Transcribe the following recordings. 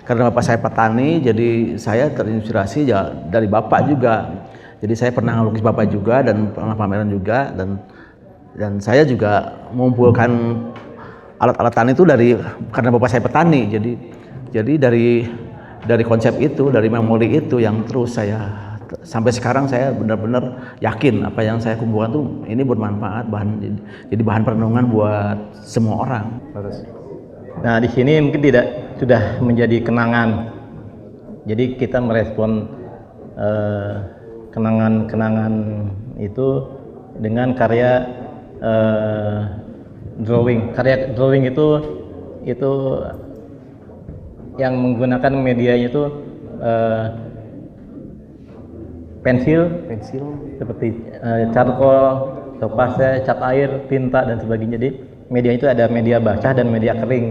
karena bapak saya petani, jadi saya terinspirasi ya dari bapak juga. Jadi saya pernah ngelukis bapak juga dan pernah pameran juga, dan saya juga mengumpulkan alat-alat tani itu karena bapak saya petani. Jadi dari konsep itu, dari memori itu yang terus saya sampai sekarang saya benar-benar yakin apa yang saya kumpulkan tuh ini bermanfaat, jadi bahan perenungan buat semua orang. Nah, di sini mungkin sudah menjadi kenangan. Jadi kita merespon kenangan-kenangan itu dengan karya drawing. Karya drawing itu yang menggunakan medianya itu pensil seperti charcoal, topase, cat air, tinta dan sebagainya. Jadi media itu ada media basah dan media kering.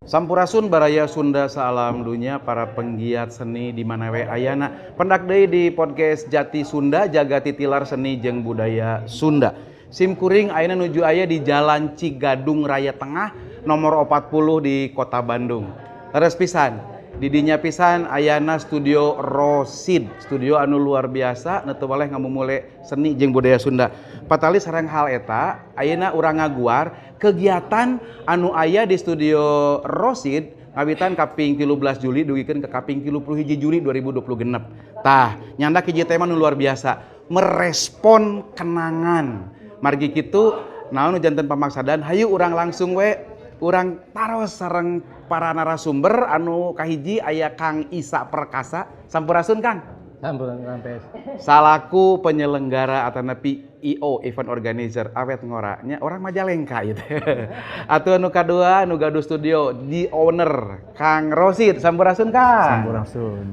Sampurasun baraya Sunda saalam dunya para penggiat seni di mana we ayana. Pendak deui di podcast Jati Sunda jaga titilar seni jeung budaya Sunda. Sim kuring ayeuna nuju aya di Jalan Cigadung Raya Tengah nomor 40 di Kota Bandung. Leres pisan, di dinya pisan ayana studio Rosid, studio anu luar biasa neteu waleh ngamumule seni jeung budaya Sunda. Patali sareng hal eta ayeuna urang ngaguar kegiatan anu aya di studio Rosid ngawitan kaping 13 Juli dugikeun ke kaping 31 Juli 2026. Tah, nyandak hiji tema nu luar biasa, merespon kenangan. Margi kitu naon janten pamaksadan hayu urang langsung we urang taros sareng para narasumber anu kahiji aya Kang Isa Perkasa. Sampurasun Kang. Sampurasun Pes. Salaku penyelenggara atau nepi IO event organizer awet ngoranya orang Majalengka gitu. Atuh anu kadua anu gaduh studio di owner Kang Rosid. Sampurasun Kang. Sampurasun.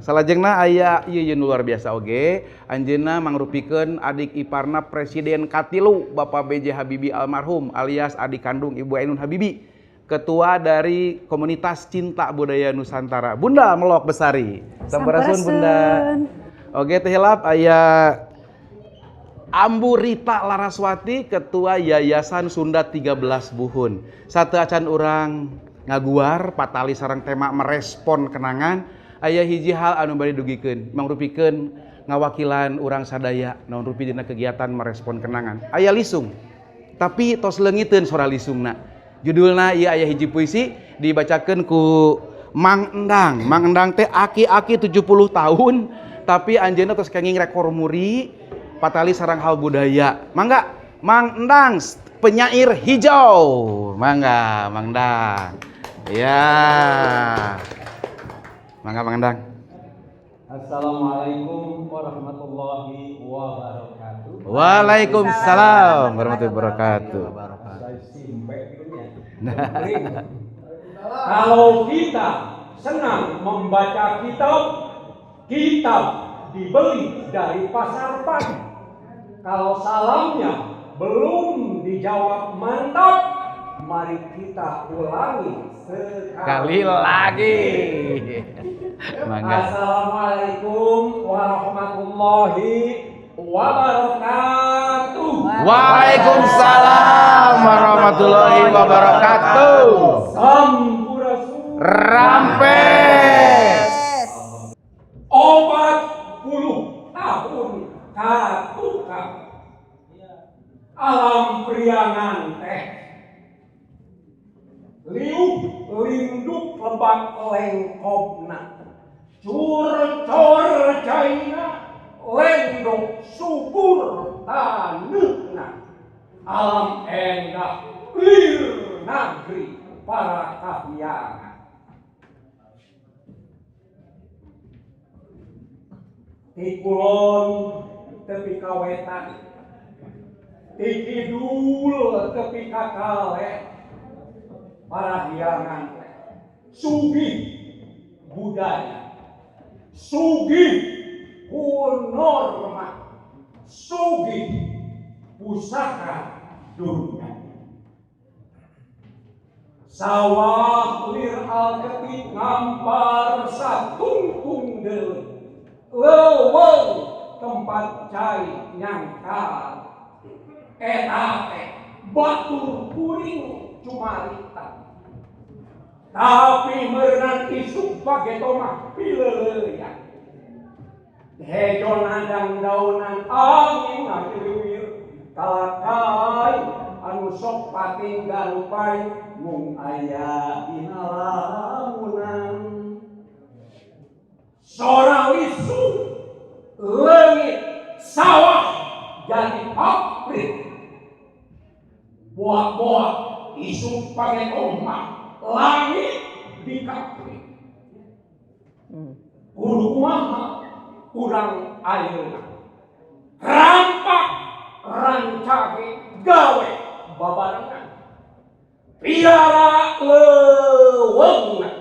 Salajengna aya ieu luar biasa oge anjeunna mangrupikeun adik iparna Presiden Katilu Bapak B.J. Habibie almarhum alias adik kandung Ibu Ainun Habibie, ketua dari komunitas cinta budaya Nusantara Bunda Melok Besari. Sampurasun Bunda. Oge teh hilap aya Ambu Rita Laraswati, ketua Yayasan Sunda 13 Buhun. Satu acan urang ngaguar patali sareng tema merespon kenangan. Aya hiji hal anu bari dugikeun mangrupikeun ngawakilan urang sadaya naon rupi dina kegiatan merespon kenangan. Aya lisung, tapi tos leungiteun sora lisungna. Judulna ieu aya hiji puisi dibacakeun ku Mang Endang. Mang Endang teh aki-aki 70 tahun, tapi anjeunna tos kenging rekor muri patali sarang hal budaya. Mangga Mang Endang penyair hijau. Mangga Mang Endang. Ya. Mangga Mang Endang. Assalamualaikum warahmatullahi wabarakatuh. Waalaikumsalam warahmatullahi wabarakatuh. Kalau kita senang membaca kitab, kitab dibeli dari pasar pagi. Kalau salamnya belum dijawab mantap, mari kita ulangi Sekali lagi. Assalamualaikum warahmatullahi wabarakatuh. Waalaikumsalam warahmatullahi wabarakatuh. Sampurasun. Rampes. 40 tahun katukang alam priangan teh liuk linduk lebak lengkopna cur-cur jaina lendok subur tanukna alam endah lir nagri para kahyangan. Di kulon tepi kawetan, di kidul tepi kakale, para hiangan sugih budaya, sugih norma, sugih pusaka dunia. Sawah lir alketik ngampar satungtung deui leuweung tempat cai nyangkal. Eta teh batur kuring cumarita. Tapi merenang isuk bage tomah pileleyan. Hejo nandang daunan angin ngakiriwir. Kalakai anu sok patinggal pai mung aya dina lamunan. Sora wisu leungit sawah jadi pabrik. Boak-boak isu pake omah langit di kapri. Kudu kumaha urang ayeuna. Rampak rancage gawe babarengan. Piara leuweungna.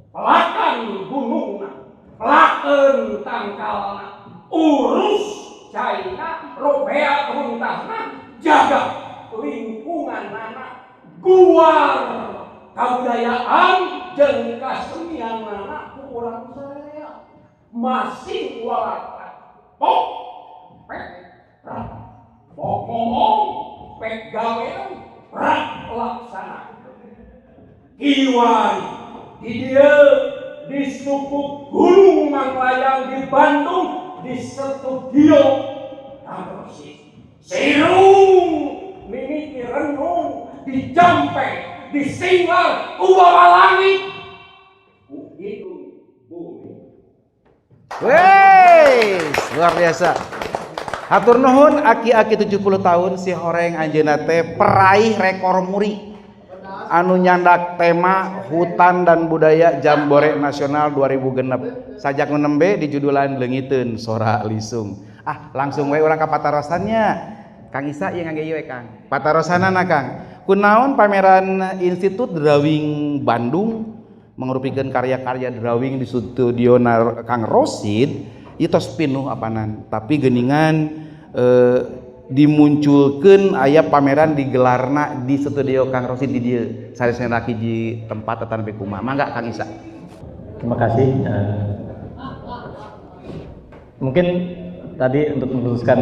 Pelakan gunungna. Pelakeun tangkalna. Urus caina robea runtahna. Jaga lingkungan anak. Guar kabudayaan jeung kasenian anak urang saya. Masih walakat. Pok pek rak. Pok ngomong pek gawean rak laksana. Kiwai di dia di suku Gunung Manglayang di Bandung di studio Kamrosi. Sirung mimiki renung di Jampe di Singlar ubawa langit. Itu bumi. Wey, luar biasa. Hatur nuhun aki-aki 70 tahun si horeng anjeunna teh peraih rekor muri anu nyandak tema hutan dan budaya Jambore Nasional 2006. Sajak nu nembe di judulan leungiteun sora lisung. Langsung we urang ka patarosannya. Kang Isa ieu ngangge we Kang. Patarosanana Kang. Kunaon pameran Institut Drawing Bandung mengrupikeun karya-karya drawing di studio Kang Rosid. Itu pinuh apanan, tapi geningan dimunculkan aya pameran digelarna di studio Kang Rosid di dieu saresna hiji tempat eta nepi kumaha. Mangga Kang Isa. Terima kasih. Mungkin tadi untuk meluruskan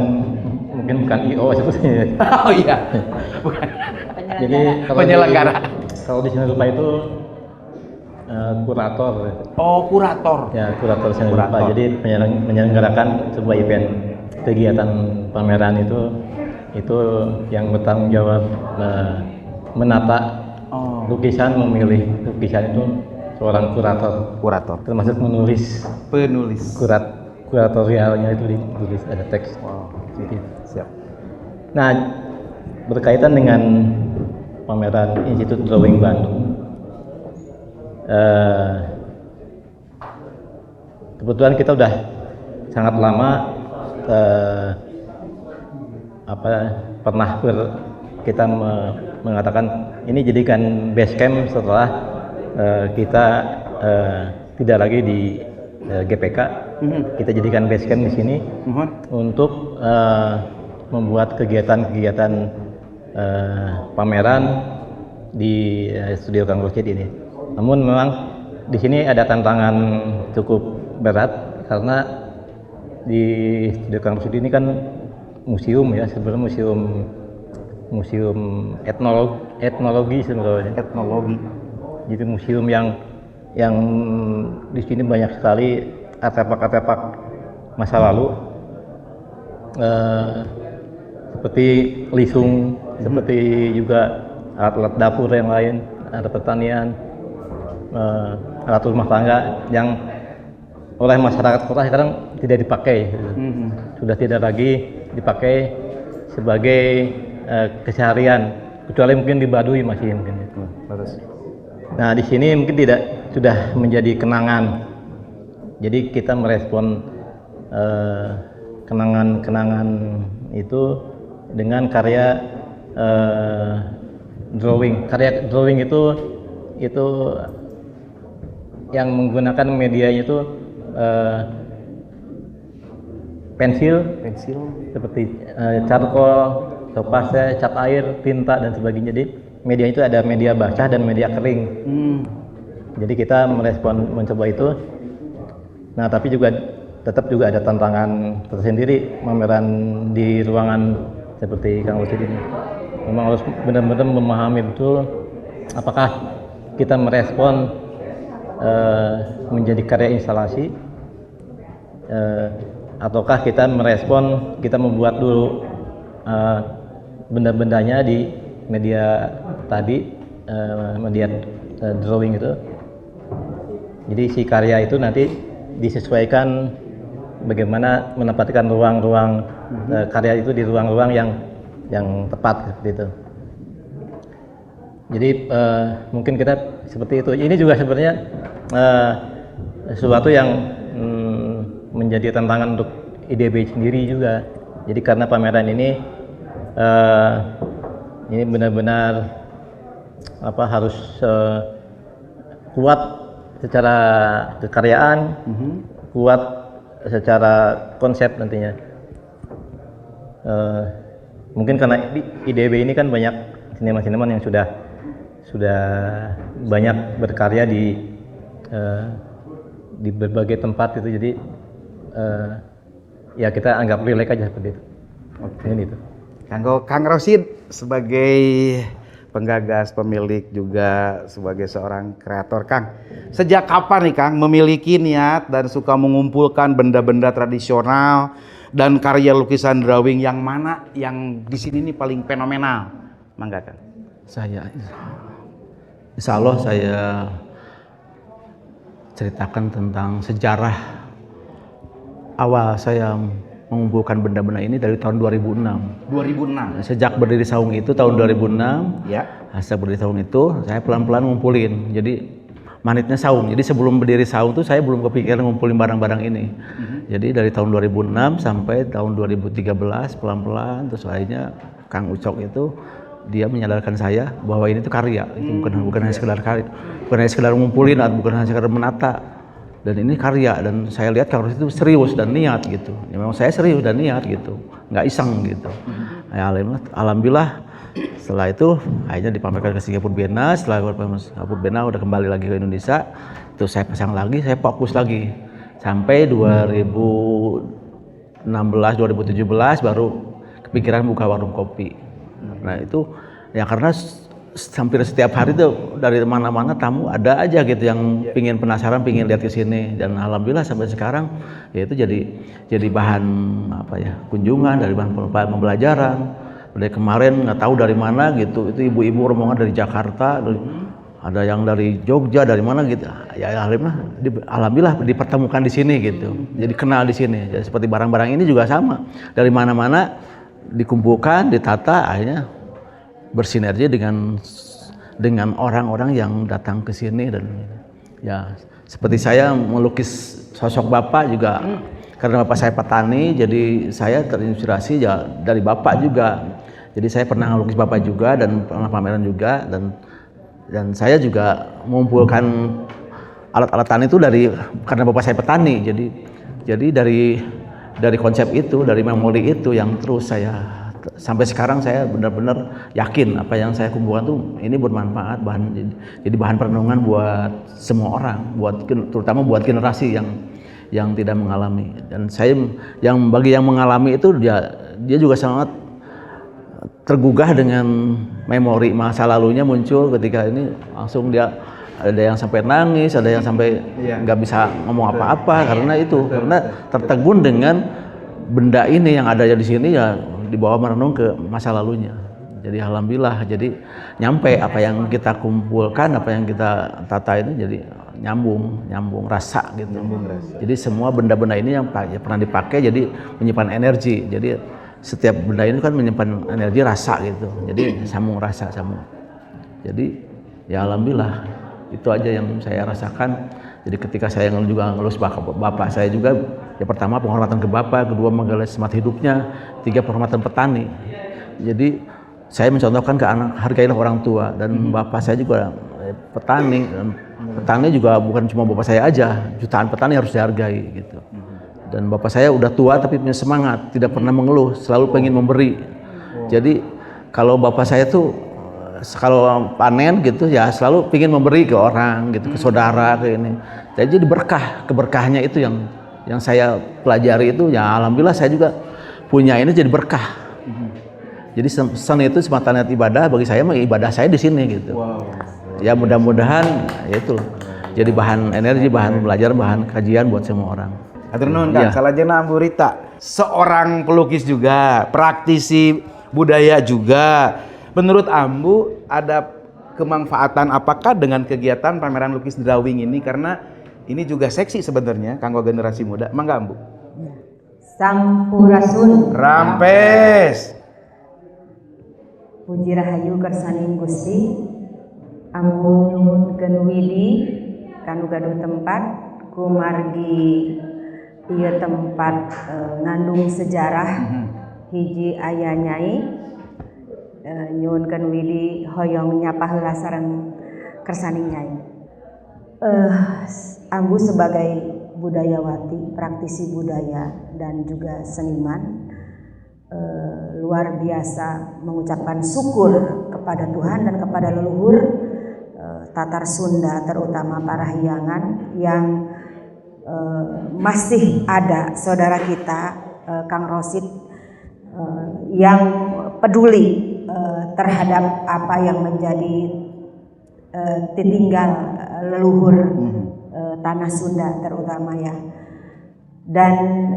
mungkin bukan IO sebetulnya. Oh iya. Bukan. Jadi Penyelenggara. Kalau di sini lupa itu kurator. Oh, kurator. Ya, kurator seni rupa. Kurator. Jadi menyelenggarakan sebuah event kegiatan pameran itu yang bertanggung jawab menata lukisan, memilih lukisan itu seorang kurator. Termasuk penulis kuratorialnya itu ditulis ada teks. Wow. Gitu. Siap. Nah, berkaitan dengan pameran Institut Drawing Bandung. Kebetulan kita udah sangat lama pernah kita mengatakan ini jadikan base camp setelah kita tidak lagi di GPK. Kita jadikan base camp di sini untuk membuat kegiatan-kegiatan pameran di studio Kang Rosid ini. Namun memang di sini ada tantangan cukup berat karena di studio Kang Rosid ini kan museum ya, sebenarnya museum etnologi sebenarnya. Etnologi. Jadi museum yang di sini banyak sekali artefak-artefak masa lalu seperti lisung, seperti juga alat-alat dapur yang lain, alat pertanian, alat rumah tangga yang oleh masyarakat kota sekarang tidak dipakai, sudah tidak lagi dipakai sebagai keseharian, kecuali mungkin di Baduy masih mungkin. Nah di sini mungkin sudah menjadi kenangan, jadi kita merespon kenangan-kenangan itu dengan karya drawing. Karya drawing itu yang menggunakan medianya itu pensil seperti charcoal, topase, cat air, tinta dan sebagainya. Jadi media itu ada media basah dan media kering. Jadi kita mencoba itu. Nah tapi juga tetap juga ada tantangan tersendiri pameran di ruangan seperti Kang Lusid ini. Memang harus benar-benar memahami betul apakah kita merespon menjadi karya instalasi ataukah kita merespon, kita membuat dulu benda-bendanya di media tadi, media drawing itu. Jadi si karya itu nanti disesuaikan bagaimana menempatkan ruang-ruang karya itu di ruang-ruang yang tepat seperti itu. Jadi mungkin kita seperti itu. Ini juga sebenarnya sesuatu yang menjadi tantangan untuk IDB sendiri juga. Jadi karena pameran ini benar-benar harus kuat secara kekaryaan, kuat secara konsep nantinya. Mungkin karena IDB ini kan banyak seniman-seniman yang sudah banyak berkarya di berbagai tempat itu, jadi ya kita anggap relax aja seperti itu. Oke. Itu. Kang Rosid sebagai penggagas, pemilik juga sebagai seorang kreator, Kang. Sejak kapan nih Kang memiliki niat dan suka mengumpulkan benda-benda tradisional dan karya lukisan drawing yang mana yang di sini nih paling fenomenal? Mangga Kang. Saya insya Allah saya ceritakan tentang sejarah awal saya mengumpulkan benda-benda ini dari tahun 2006. 2006. Sejak berdiri saung itu tahun 2006. Ya. Sejak berdiri saung itu saya pelan-pelan ngumpulin. Jadi manitnya saung. Jadi sebelum berdiri saung tuh saya belum kepikiran ngumpulin barang-barang ini. Jadi dari tahun 2006 sampai tahun 2013 pelan-pelan, terus akhirnya Kang Ucok itu dia menyadarkan saya bahwa ini tuh karya, itu bukan hanya sekedar karya, bukan hanya sekedar ngumpulin atau bukan hanya sekedar menata. Dan ini karya, dan saya lihat Kang Rosid itu serius dan niat gitu. Ya memang saya serius dan niat gitu, nggak iseng gitu. Ya, alhamdulillah setelah itu akhirnya dipamerkan ke Singapura Biennale. Setelah Singapura Biennale udah kembali lagi ke Indonesia, terus saya pasang lagi, saya fokus lagi sampai 2016 2017 baru kepikiran buka warung kopi. Nah itu ya karena hampir setiap hari tuh dari mana-mana tamu ada aja gitu yang pingin penasaran, pingin lihat ke sini, dan alhamdulillah sampai sekarang ya itu jadi bahan kunjungan, dari bahan pembelajaran. Dari kemarin nggak tahu dari mana gitu, itu ibu-ibu rombongan dari Jakarta, ada yang dari Jogja, dari mana gitu. Ya alhamdulillah dipertemukan di sini gitu, jadi kenal di sini. Jadi seperti barang-barang ini juga sama, dari mana-mana dikumpulkan, ditata, akhirnya bersinergi dengan orang-orang yang datang ke sini. Dan ya seperti saya melukis sosok Bapak juga karena Bapak saya petani, jadi saya terinspirasi ya dari Bapak juga. Jadi saya pernah melukis Bapak juga dan pernah pameran juga, dan saya juga mengumpulkan alat-alat tani itu karena Bapak saya petani. Jadi dari konsep itu, dari memori itu yang terus saya sampai sekarang saya benar-benar yakin apa yang saya kumpulkan tuh ini bermanfaat, jadi bahan perenungan buat semua orang, terutama buat generasi yang tidak mengalami. Dan saya bagi yang mengalami itu dia juga sangat tergugah dengan memori masa lalunya muncul ketika ini, langsung dia ada yang sampai nangis, ada yang sampai nggak bisa ngomong apa-apa karena tertegun dengan benda ini yang ada di sini, ya dibawa merenung ke masa lalunya. Jadi alhamdulillah, jadi nyampe apa yang kita kumpulkan, apa yang kita tata ini jadi nyambung rasa gitu. Jadi semua benda-benda ini yang pernah dipakai jadi menyimpan energi. Jadi setiap benda ini kan menyimpan energi rasa gitu. Jadi sambung rasa. Jadi ya alhamdulillah itu aja yang saya rasakan. Jadi ketika saya juga ngelus bapak saya juga, ya pertama penghormatan ke Bapak, kedua menggali semangat hidupnya, tiga penghormatan petani. Jadi saya mencontohkan ke anak, hargailah orang tua, dan Bapak saya juga petani. Dan petani juga bukan cuma Bapak saya aja, jutaan petani harus dihargai gitu. Dan Bapak saya udah tua tapi punya semangat, tidak pernah mengeluh, selalu pengen memberi. Jadi kalau Bapak saya tuh kalau panen gitu ya selalu ingin memberi ke orang gitu, ke saudara, ke ini. Jadi berkah, keberkahannya itu yang saya pelajari itu ya alhamdulillah saya juga punya ini jadi berkah. Jadi seni itu semata niat ibadah, bagi saya mah ibadah saya di sini gitu. Ya mudah-mudahan ya itu jadi bahan energi, bahan belajar, bahan kajian buat semua orang. Hatur nuhun Kang, salajengna Ambu Rita, seorang pelukis juga, praktisi budaya juga. Menurut Ambu ada kemanfaatan apakah dengan kegiatan pameran lukis drawing ini, karena ini juga seksi sebenarnya kanggo generasi muda. Mangga Ambu. Sampurasun Rampes. Puji Rahayu Kersaning Gusti, Ambu nyuhunkeun widi kanu gaduh tempat kumargi ieu tempat ngandung sejarah hiji aya Nyai nyuhunkeun widi hoyong nyapa heula sareng kersaning Nyai. Ambu sebagai budayawati, praktisi budaya dan juga seniman luar biasa mengucapkan syukur kepada Tuhan dan kepada leluhur Tatar Sunda, terutama para hiangan yang masih ada saudara kita Kang Rosid yang peduli terhadap apa yang menjadi ditinggal leluhur tanah Sunda terutama ya. Dan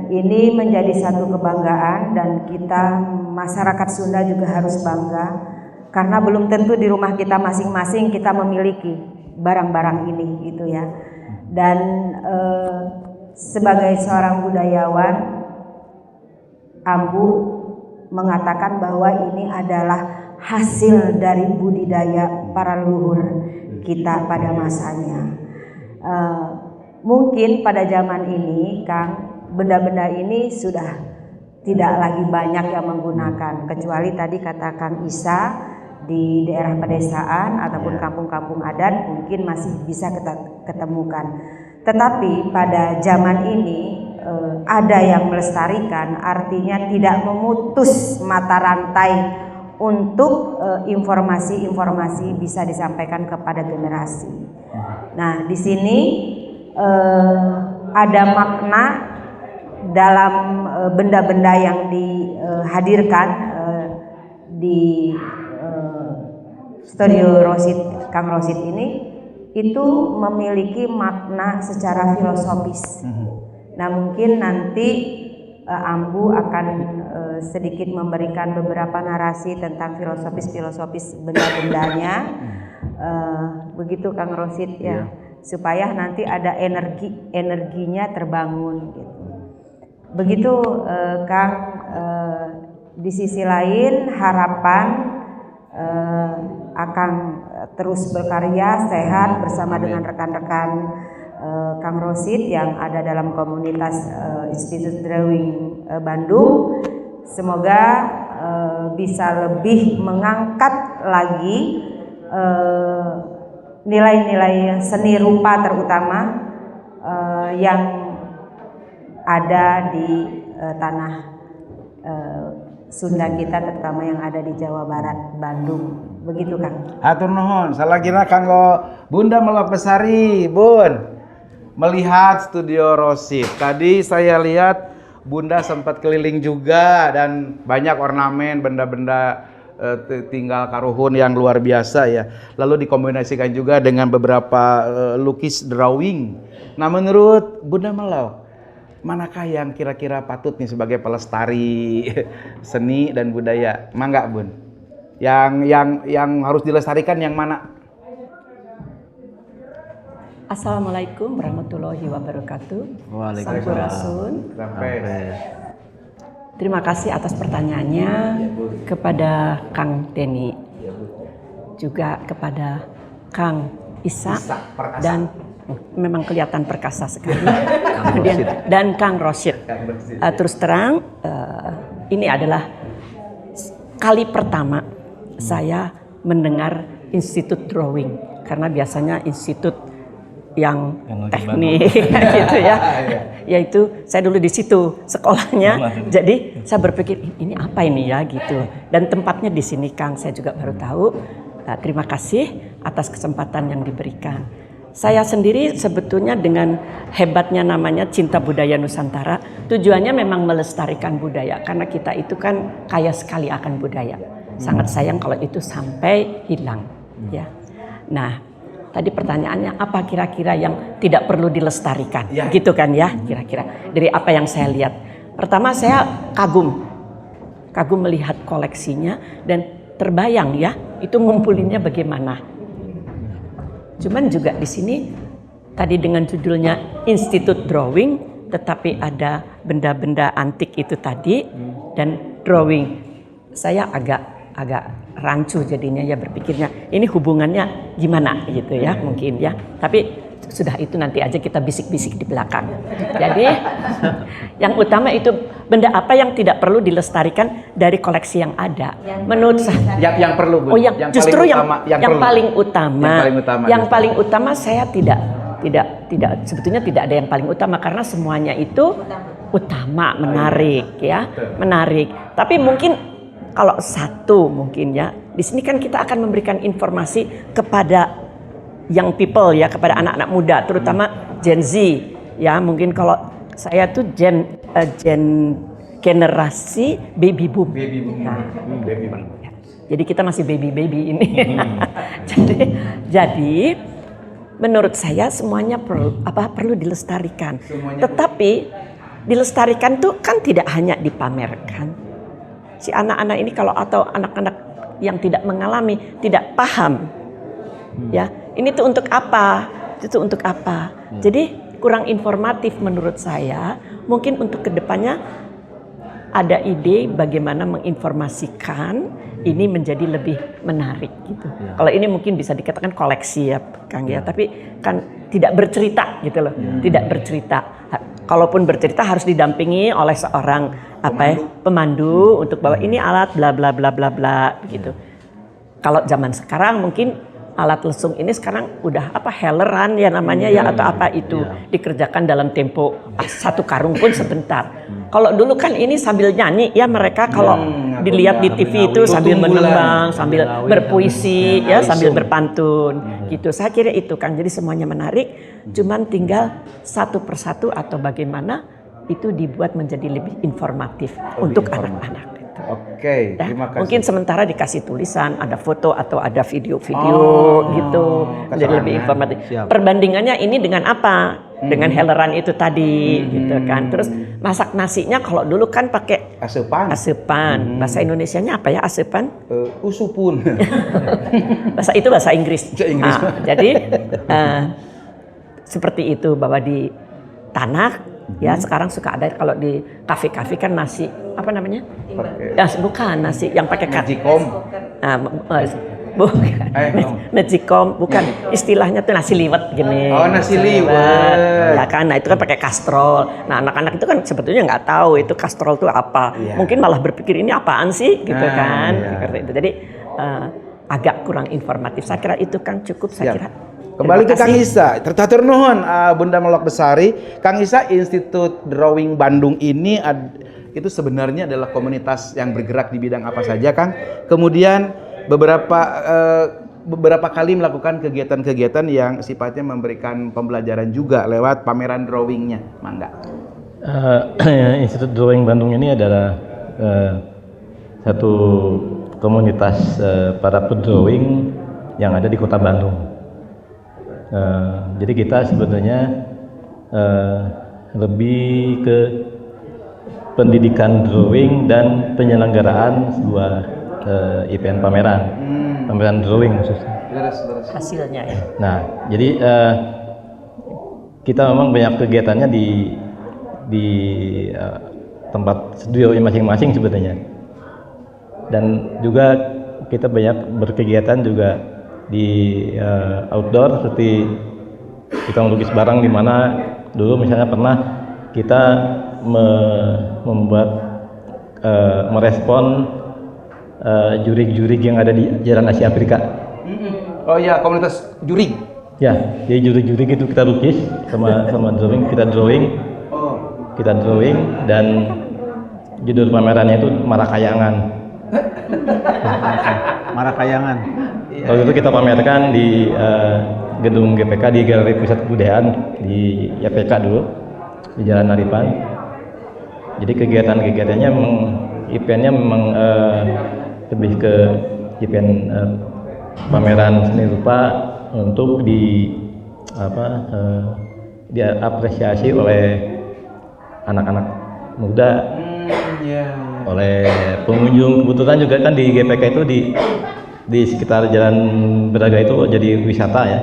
ini menjadi satu kebanggaan dan kita masyarakat Sunda juga harus bangga karena belum tentu di rumah kita masing-masing kita memiliki barang-barang ini gitu ya. Dan sebagai seorang budayawan, Ambu mengatakan bahwa ini adalah hasil dari budidaya para leluhur kita pada masanya. Mungkin pada zaman ini, Kang, benda-benda ini sudah tidak lagi banyak yang menggunakan, kecuali tadi kata Kang Isa di daerah pedesaan ataupun kampung-kampung adat mungkin masih bisa kita ketemukan. Tetapi pada zaman ini ada yang melestarikan, artinya tidak memutus mata rantai untuk informasi-informasi bisa disampaikan kepada generasi. Nah, di sini ada makna dalam benda-benda yang dihadirkan di studio Rosid, Kang Rosid ini itu memiliki makna secara filosofis. Nah, mungkin nanti Ambu akan sedikit memberikan beberapa narasi tentang filosofis benda-bendanya. Begitu Kang Rosid ya. Supaya nanti ada energinya terbangun gitu. Begitu Kang, di sisi lain harapan akan terus berkarya sehat bersama dengan rekan-rekan Kang Rosid yang ada dalam komunitas Institut Drawing Bandung. Semoga bisa lebih mengangkat lagi nilai-nilai seni rupa terutama yang ada di tanah Sunda kita, terutama yang ada di Jawa Barat, Bandung. Begitu Kang. Hatur nuhun, salagina kanggo Bunda Melok Besari, Bun. Melihat studio Rosid. Tadi saya lihat Bunda sempat keliling juga dan banyak ornamen, benda-benda tinggal karuhun yang luar biasa ya. Lalu dikombinasikan juga dengan beberapa lukis drawing. Nah, menurut Bunda Melok, manakah yang kira-kira patut nih sebagai pelestari seni dan budaya? Mangga Bun. Yang harus dilestarikan yang mana? Assalamualaikum warahmatullahi wabarakatuh. Waalaikumsalam. Terima kasih atas pertanyaannya kepada Kang Teni, juga kepada Kang Isa dan memang kelihatan perkasa sekali. Dan Kang Rosid. Terus terang, ini adalah kali pertama saya mendengar Institut Drawing, karena biasanya institut yang teknik gitu ya. Yaitu saya dulu di situ sekolahnya. Jadi saya berpikir ini apa ini ya gitu. Dan tempatnya di sini Kang, saya juga baru tahu. Terima kasih atas kesempatan yang diberikan. Saya sendiri sebetulnya dengan hebatnya namanya Cinta Budaya Nusantara, tujuannya memang melestarikan budaya karena kita itu kan kaya sekali akan budaya. Sangat sayang kalau itu sampai hilang, ya. Nah, tadi pertanyaannya apa kira-kira yang tidak perlu dilestarikan, gitu kan ya, kira-kira dari apa yang saya lihat. Pertama saya kagum melihat koleksinya dan terbayang ya itu ngumpulinnya bagaimana. Cuman juga di sini tadi dengan judulnya Institute Drawing, tetapi ada benda-benda antik itu tadi dan drawing. Saya agak rancu jadinya ya berpikirnya ini hubungannya gimana gitu ya mungkin ya. Tapi sudah itu nanti aja kita bisik-bisik di belakang. Jadi yang utama itu benda apa yang tidak perlu dilestarikan dari koleksi yang ada. Menurut saya Yang perlu, Bu. Oh, yang justru paling utama. Yang justru. paling utama saya tidak sebetulnya tidak ada yang paling utama karena semuanya itu utama, menarik ya, menarik. Tapi mungkin kalau satu mungkin ya, di sini kan kita akan memberikan informasi kepada young people ya, kepada anak-anak muda, terutama Gen Z ya. Mungkin kalau saya tuh generasi baby boom. Baby boom. Jadi kita masih baby ini. Jadi menurut saya semuanya perlu dilestarikan. Tetapi dilestarikan tuh kan tidak hanya dipamerkan. Si anak-anak ini atau anak-anak yang tidak mengalami, tidak paham. Ya, ini tuh untuk apa? Itu untuk apa? Jadi kurang informatif menurut saya. Mungkin untuk kedepannya ada ide bagaimana menginformasikan ini menjadi lebih menarik gitu. Kalau ini mungkin bisa dikatakan koleksi ya, Kang ya. Tapi kan tidak bercerita gitu loh. Tidak bercerita. Kalaupun bercerita harus didampingi oleh seorang pemandu untuk bahwa ini alat bla bla bla bla bla gitu. Kalau zaman sekarang mungkin alat lesung ini sekarang udah helleran ya namanya ya atau apa itu dikerjakan dalam tempo satu karung pun sebentar. Kalau dulu kan ini sambil nyanyi ya mereka kalau dilihat di TV itu sambil menembang, sambil berpuisi ya, sambil berpantun gitu. Saya kira itu kan jadi semuanya menarik, cuman tinggal satu persatu atau bagaimana itu dibuat menjadi lebih informatif untuk anak-anak. Oke, terima kasih. Mungkin sementara dikasih tulisan, ada foto atau ada video-video gitu, jadi lebih informatif. Perbandingannya ini dengan apa? Dengan helleran itu tadi, gitu kan. Terus masak nasinya kalau dulu kan pakai asepan. Bahasa Indonesianya apa ya asepan? Usupun. bahasa Inggris. Jadi seperti itu bahwa di tanah. Ya sekarang suka ada kalau di kafe-kafe kan nasi apa namanya? Bukan nasi yang pakai Magicom. Bukan. Magicom bukan, istilahnya tuh nasi liwet gini. Oh, nasi liwet. Ya kan, nah itu kan pakai kastrol. Nah anak-anak itu kan sebetulnya nggak tahu itu kastrol itu apa. Mungkin malah berpikir ini apaan sih gitu kan. Seperti itu. Jadi agak kurang informatif. Saya kira itu kan cukup saya kira. Kembali ke Kang Isa, tertatur nuhun Bunda Melok Besari. Kang Isa, Institut Drawing Bandung ini itu sebenarnya adalah komunitas yang bergerak di bidang apa saja, Kang? Kemudian beberapa kali melakukan kegiatan-kegiatan yang sifatnya memberikan pembelajaran juga lewat pameran drawingnya, mangga. Institut Drawing Bandung ini adalah satu komunitas para pedrawing yang ada di Kota Bandung. Jadi kita sebetulnya lebih ke pendidikan drawing dan penyelenggaraan sebuah event pameran drawing khususnya. Hasilnya ya. Nah, jadi kita memang banyak kegiatannya di tempat studio masing-masing sebetulnya. Dan juga kita banyak berkegiatan juga di outdoor seperti kita melukis barang, di mana dulu misalnya pernah kita membuat merespon jurig-jurig yang ada di Jalan Asia Afrika. Oh ya, komunitas jurig. Ya, jadi jurig-jurig itu kita lukis sama drawing, kita drawing dan judul pamerannya itu Marakayangan. Marakayangan. Waktu itu kita pamerkan di gedung GPK di Galeri Pusat Kebudayaan di YPK dulu di Jalan Naripan. Jadi kegiatan-kegiatannya memang eventnya memang lebih ke event pameran seni rupa untuk diapresiasi oleh anak-anak muda, oleh pengunjung. Kebetulan juga kan di GPK itu di sekitar Jalan Braga itu jadi wisata ya.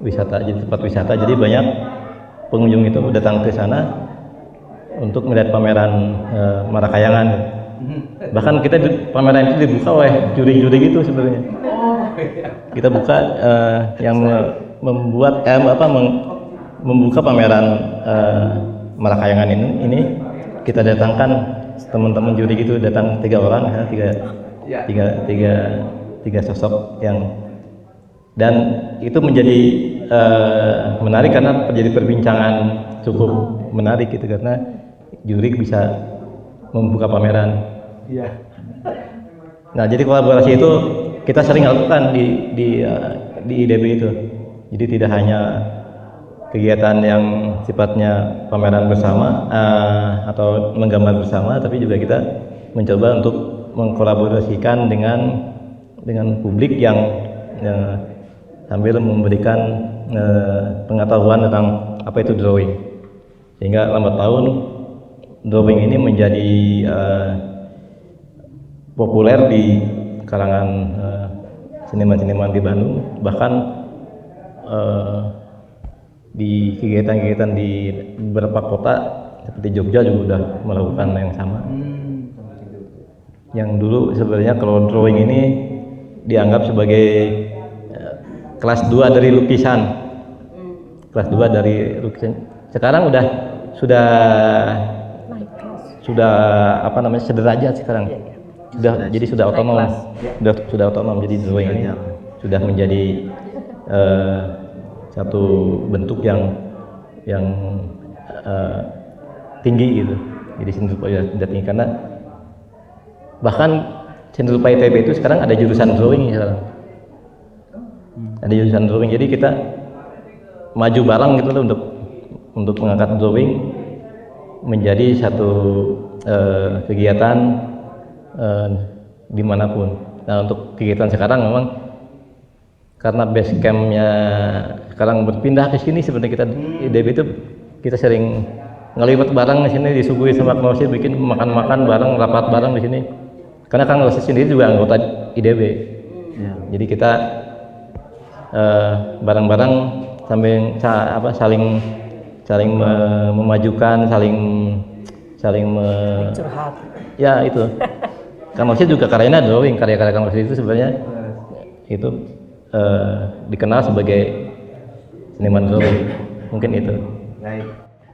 Wisata, jadi tempat wisata. Jadi banyak pengunjung itu datang ke sana untuk melihat pameran Marakayangan. Bahkan kita pameran itu dibuka oleh juri-juri gitu sebenarnya. Kita buka yang membuka pameran Marakayangan ini kita datangkan teman-teman juri gitu, datang 3 orang ya, tiga sosok yang, dan itu menjadi menarik karena menjadi perbincangan cukup menarik gitu karena juri bisa membuka pameran. Nah, jadi kolaborasi itu kita sering lakukan di IDB itu. Jadi tidak hanya kegiatan yang sifatnya pameran bersama atau menggambar bersama, tapi juga kita mencoba untuk mengkolaborasikan dengan publik yang sambil memberikan pengetahuan tentang apa itu drawing. Sehingga lambat tahun drawing ini menjadi populer di kalangan seniman-seniman di Bandung, bahkan di kegiatan-kegiatan di beberapa kota seperti Jogja juga sudah melakukan yang sama. Yang dulu sebenarnya kalau drawing ini dianggap sebagai kelas 2 dari lukisan. Kelas 2 dari lukisan. Sekarang sudah apa namanya, sederajat sekarang. Jadi sudah otonom. Sudah otonom, jadi drawing ini sudah menjadi satu bentuk yang tinggi gitu. Jadi seni rupa sudah tinggi karena bahkan seni rupa ITB itu sekarang ada jurusan drawing sekarang. Ada jurusan drawing, jadi kita maju bareng gitu loh untuk mengangkat drawing menjadi satu kegiatan dimanapun. Nah, untuk kegiatan sekarang memang karena base campnya sekarang berpindah ke sini, sebenarnya kita IDB itu kita sering ngeliwat bareng di sini, disuguhi sama Kang Rosid, bikin makan-makan bareng, rapat bareng di sini. Karena Kang Rosid sendiri juga anggota IDB. Ya. Jadi kita bareng-bareng sambil saling memajukan, saling curhat. Ya itu. Kang Rosid juga karyanya drawing, karya-karya Kang Rosid itu sebenarnya itu dikenal sebagai seniman drawing, mungkin itu. Baik.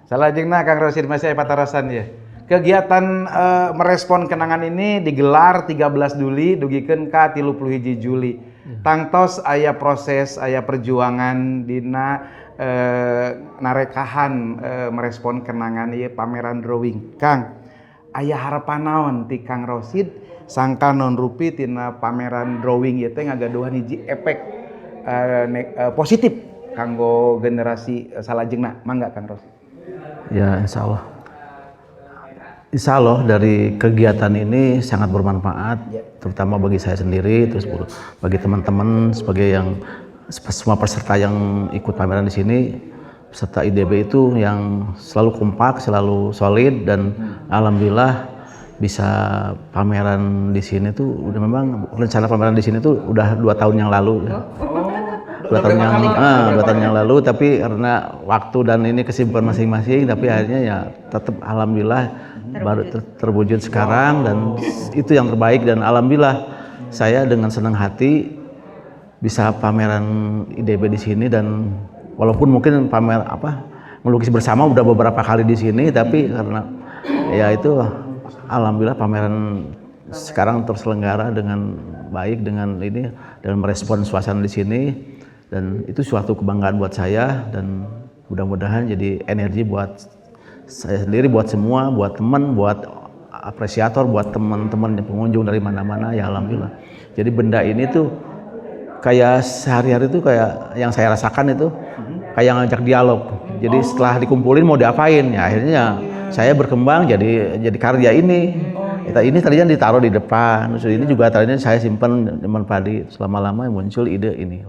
Salajengna Kang Rosid masih patarasan ya. Kegiatan merespon kenangan ini digelar 13 Juli dugikeun ka 31 Juli. Tangtos aya proses, aya perjuangan dina narekahan merespon kenangan ieu pameran drawing. Kang, aya harapan naon ti Kang Rosid sangka non rupi tina pameran drawing ieu teh ngagaduhan hiji efek positif kanggo generasi salajengna. Mangga Kang Rosid. Ya, insya Allah dari kegiatan ini sangat bermanfaat, terutama bagi saya sendiri, terus bagi teman-teman sebagai yang semua peserta yang ikut pameran di sini, peserta IDB itu yang selalu kompak, selalu solid, dan alhamdulillah bisa pameran di sini tuh udah, memang rencana pameran di sini tuh udah 2 tahun yang lalu. 2 tahun yang lalu, tapi karena waktu dan ini kesibukan masing-masing, tapi akhirnya ya tetap alhamdulillah baru terwujud sekarang, dan itu yang terbaik. Dan alhamdulillah saya dengan senang hati bisa pameran IDB di sini, dan walaupun mungkin melukis bersama udah beberapa kali di sini, tapi karena ya itu alhamdulillah pameran sekarang terselenggara dengan baik, dengan merespon suasana di sini. Dan itu suatu kebanggaan buat saya, dan mudah-mudahan jadi energi buat saya sendiri, buat semua, buat teman, buat apresiator buat teman-teman pengunjung dari mana-mana ya alhamdulillah. Jadi benda ini tuh kayak sehari-hari tuh kayak yang saya rasakan itu kayak ngajak dialog. Jadi setelah dikumpulin mau diapain ya akhirnya saya berkembang jadi karya ini. Ini tadinya ditaruh di depan, terus ini juga tadinya saya simpan zaman padi, selama-lama muncul ide ini.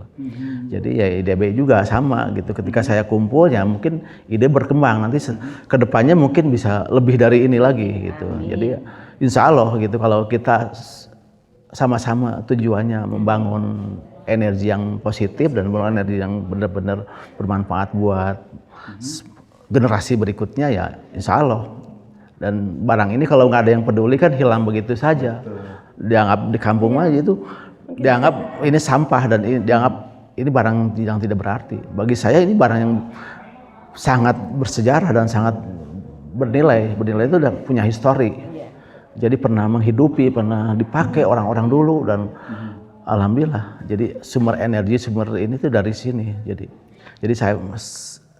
Jadi ya ide B juga sama gitu, ketika saya kumpul ya mungkin ide berkembang, nanti ke depannya mungkin bisa lebih dari ini lagi gitu. Jadi insya Allah gitu kalau kita sama-sama tujuannya membangun energi yang positif dan energi yang benar-benar bermanfaat buat generasi berikutnya ya insya Allah. Dan barang ini kalau nggak ada yang peduli kan hilang begitu saja. Dianggap di kampung aja itu dianggap ini sampah dan dianggap ini barang yang tidak berarti. Bagi saya ini barang yang sangat bersejarah dan sangat bernilai. Bernilai itu udah punya histori. Jadi pernah menghidupi, pernah dipakai orang-orang dulu dan alhamdulillah. Jadi sumber energi, sumber ini tuh dari sini. Jadi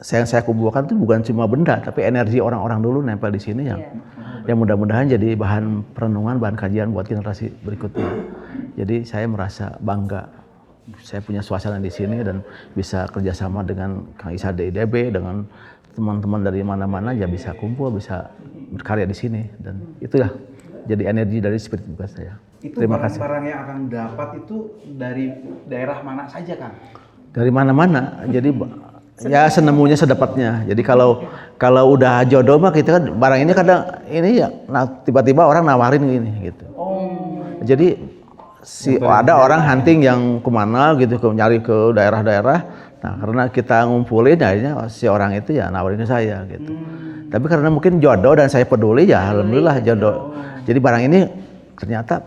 saya kumpulkan itu bukan cuma benda, tapi energi orang-orang dulu nempel di sini yang mudah-mudahan jadi bahan perenungan, bahan kajian buat generasi berikutnya. Jadi saya merasa bangga, saya punya suasana di sini dan bisa kerjasama dengan Kang Isa DIDB, dengan teman-teman dari mana-mana ya bisa kumpul, bisa berkarya di sini dan itulah jadi energi dari spirit bukan saya. Itu Terima kasih. barang-barang yang akan dapat itu dari daerah mana saja Kang? Dari mana-mana, jadi ya senemunya sedapatnya. Jadi kalau udah jodoh mah kita kan barang ini kadang ini ya tiba-tiba orang nawarin gini gitu. Jadi ada orang hunting yang kemana gitu nyari ke daerah-daerah. Nah karena kita ngumpulin akhirnya si orang itu ya nawarin ke saya gitu. Tapi karena mungkin jodoh dan saya peduli ya alhamdulillah jodoh. Jadi barang ini ternyata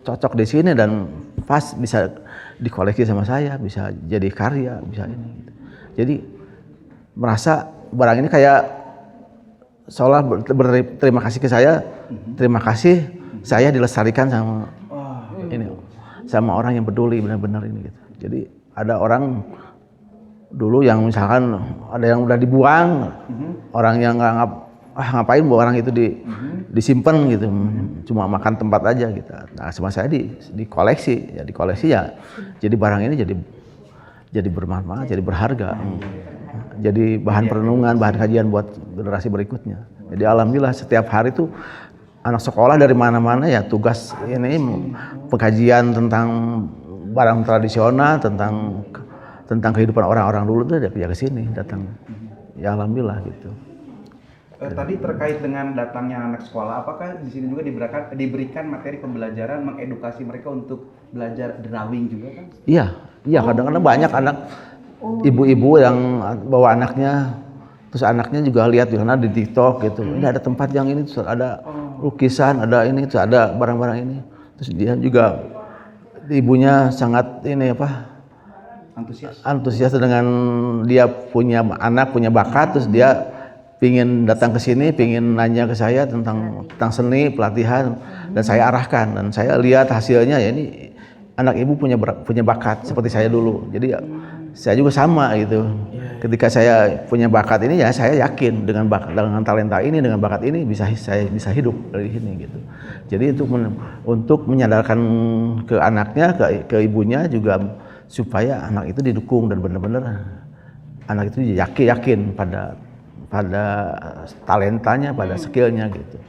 cocok di sini dan pas bisa dikoleksi sama saya, bisa jadi karya, bisa ini. Gitu. Jadi merasa barang ini kayak seolah berterima kasih ke saya, terima kasih saya dilestarikan sama ini, sama orang yang peduli benar-benar ini gitu. Jadi ada orang dulu yang misalkan ada yang udah dibuang, orang yang nganggap ngapain barang itu disimpan gitu, cuma makan tempat aja gitu. Nah sama saya dikoleksi, ya dikoleksi ya, jadi barang ini jadi bermanfaat, jadi berharga, jadi bahan perenungan, bahan kajian buat generasi berikutnya. Jadi alhamdulillah setiap hari itu anak sekolah dari mana-mana ya tugas ini pengkajian tentang barang tradisional, tentang kehidupan orang-orang dulu tuh ya ke sini datang. Ya alhamdulillah gitu. Tadi terkait dengan datangnya anak sekolah, apakah di sini juga diberikan materi pembelajaran mengedukasi mereka untuk belajar drawing juga kan? Iya kadang-kadang banyak anak ibu-ibu yang bawa anaknya, terus anaknya juga lihat di sana di TikTok gitu. Ini ada tempat yang ini, terus ada lukisan, ada ini, terus ada barang-barang ini. Terus dia juga ibunya sangat ini antusias dengan dia punya anak, punya bakat, terus dia pingin datang ke sini, pingin nanya ke saya tentang seni, pelatihan, dan saya arahkan dan saya lihat hasilnya ya ini anak ibu punya bakat seperti saya dulu. Jadi ya, saya juga sama gitu. Ketika saya punya bakat ini ya saya yakin dengan talenta ini, dengan bakat ini saya bisa hidup dari sini gitu. Jadi untuk menyadarkan ke anaknya, ke ibunya juga supaya anak itu didukung dan benar-benar anak itu yakin pada talentanya, pada skillnya gitu.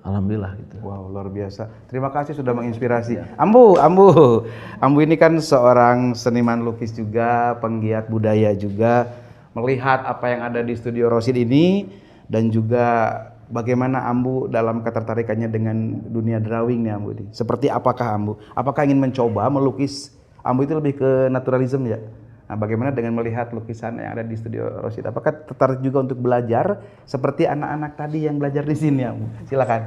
Alhamdulillah gitu. Wow, luar biasa. Terima kasih sudah menginspirasi. Ambu ini kan seorang seniman lukis juga, penggiat budaya juga. Melihat apa yang ada di Studio Rosid ini dan juga bagaimana Ambu dalam ketertarikannya dengan dunia drawing nih Ambu ini. Seperti apakah Ambu? Apakah ingin mencoba melukis? Ambu itu lebih ke naturalism ya. Nah, bagaimana dengan melihat lukisan yang ada di Studio Rosid? Apakah tertarik juga untuk belajar seperti anak-anak tadi yang belajar di sini, ya? Silakan.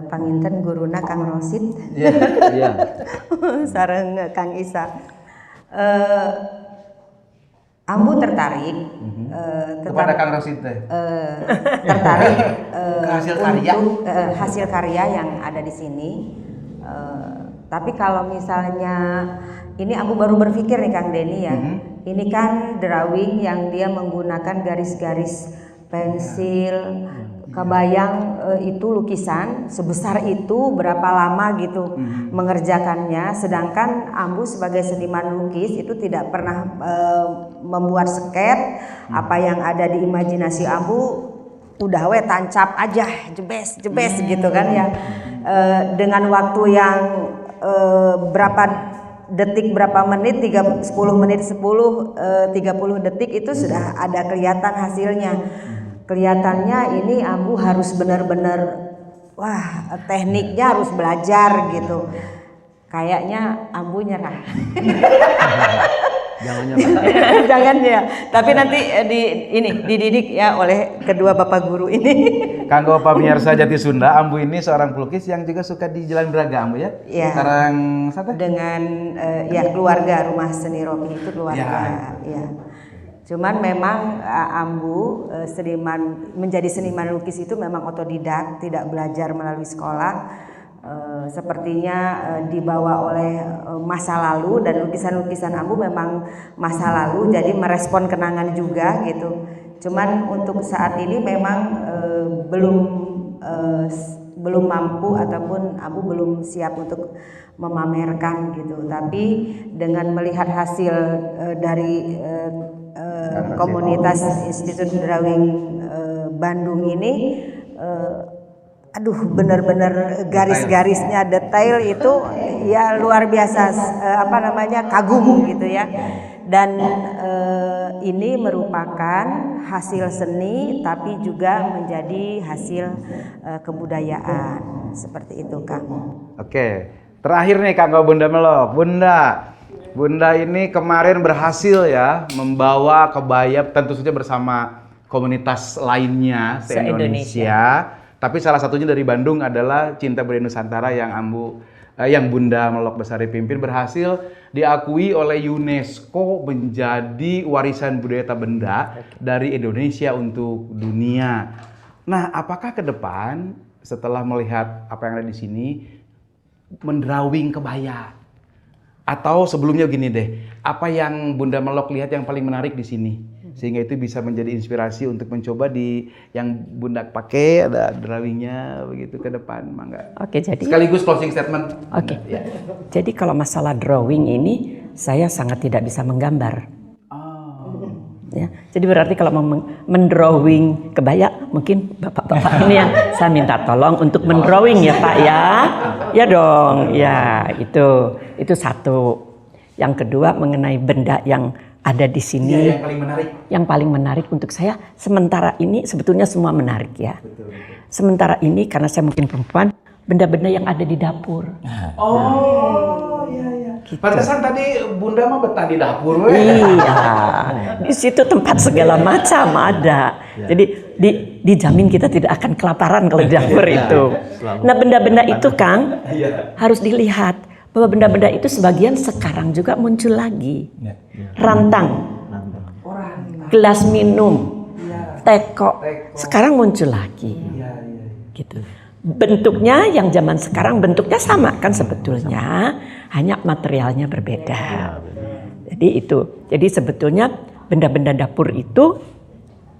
Panginten guruna Kang Rosid. Iya. Sareng Kang Isa. Ambu tertarik kepada Kang Rosid teh. Tertarik hasil karya untuk hasil karya yang ada di sini. Tapi kalau misalnya ini Ambu baru berpikir nih Kang Denny ya. Ini kan drawing yang dia menggunakan garis-garis pensil, kebayang itu lukisan sebesar itu berapa lama gitu mengerjakannya, sedangkan Ambu sebagai seniman lukis itu tidak pernah membuat sket. Apa yang ada di imajinasi Ambu udah tancap aja, jebes gitu kan ya, dengan waktu yang berapa detik, berapa menit, 10 menit, 30 detik itu sudah ada kelihatan hasilnya. Kelihatannya ini Ambu harus benar-benar, wah, tekniknya harus belajar gitu. Kayaknya Ambu nyerah. Jangan nyerah. Jangan ya. Tapi nanti dididik ya oleh kedua bapak guru ini. Kanggo pemirsa Jati Sunda, Ambu ini seorang pelukis yang juga suka di Jalan Braga, Ambu ya? Iya. Sekarang siapa? Dengan ya keluarga, Rumah Seni Robi itu keluarga. Ya. Cuman memang Ambu menjadi seniman lukis itu memang otodidak, tidak belajar melalui sekolah. Sepertinya dibawa oleh masa lalu, dan lukisan-lukisan Ambu memang masa lalu, jadi merespon kenangan juga gitu. Cuman untuk saat ini memang belum mampu, ataupun Ambu belum siap untuk memamerkan gitu. Tapi dengan melihat hasil dari komunitas Institut Drawing Bandung ini, aduh, benar-benar garis-garisnya detail itu ya luar biasa, kagum gitu ya. Dan ini merupakan hasil seni tapi juga menjadi hasil kebudayaan, seperti itu Kang. Oke, terakhir nih Kang Bunda Melok. Bunda ini kemarin berhasil ya membawa kebaya, tentu saja bersama komunitas lainnya se-Indonesia. Tapi salah satunya dari Bandung adalah Cinta Budaya Nusantara yang Bunda Melok Besari pimpin, berhasil diakui oleh UNESCO menjadi warisan budaya tak benda dari Indonesia untuk dunia. Nah, apakah ke depan setelah melihat apa yang ada di sini, mendrawing kebaya? Atau sebelumnya gini deh, apa yang Bunda Melok lihat yang paling menarik di sini? Sehingga itu bisa menjadi inspirasi untuk mencoba di yang Bunda pakai, ada drawingnya begitu ke depan, mangga. Oke, jadi sekaligus closing statement. Oke. Ya. Jadi kalau masalah drawing ini saya sangat tidak bisa menggambar. Ya, jadi berarti kalau mau mendrawing kebaya, mungkin bapak-bapak ini yang saya minta tolong untuk mendrawing ya Pak ya. Ya dong, ya itu satu. Yang kedua mengenai benda yang ada di sini. Ya, yang paling menarik. Yang paling menarik untuk saya sementara ini, sebetulnya semua menarik ya. Betul. Sementara ini karena saya mungkin perempuan, benda-benda yang ada di dapur. Oh, iya. Gitu. Pantesan tadi Bunda mah betah di dapur. Iya, di situ tempat segala macam ada. Jadi dijamin kita tidak akan kelaparan kalau di dapur itu. Nah, benda-benda itu Kang harus dilihat bahwa benda-benda itu sebagian sekarang juga muncul lagi. Rantang, gelas minum, teko, sekarang muncul lagi. Gitu. Bentuknya yang zaman sekarang bentuknya sama kan sebetulnya, hanya materialnya berbeda. Jadi sebetulnya benda-benda dapur itu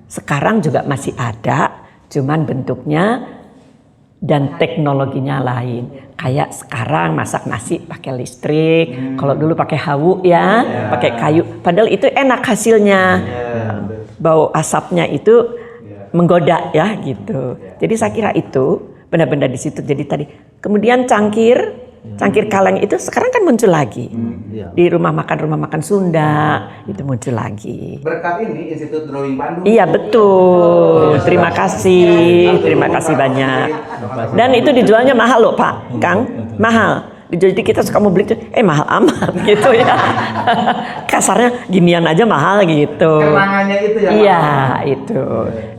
sekarang juga masih ada, cuman bentuknya dan teknologinya lain. Kayak sekarang masak nasi pakai listrik, kalau dulu pakai hawu ya, pakai kayu. Padahal itu enak hasilnya, bau asapnya itu menggoda ya gitu. Jadi saya kira itu benda-benda di situ. Jadi tadi kemudian cangkir kaleng itu sekarang kan muncul lagi di rumah makan Sunda itu muncul lagi. Berkat ini Institut Drawing Bandung. Iya betul. Terima kasih banyak. Dan itu dijualnya mahal loh Pak Kang, mahal. Jadi kita suka mau beli itu, mahal amat gitu ya. Kasarnya ginian aja mahal gitu. Kenangannya itu ya. Iya itu.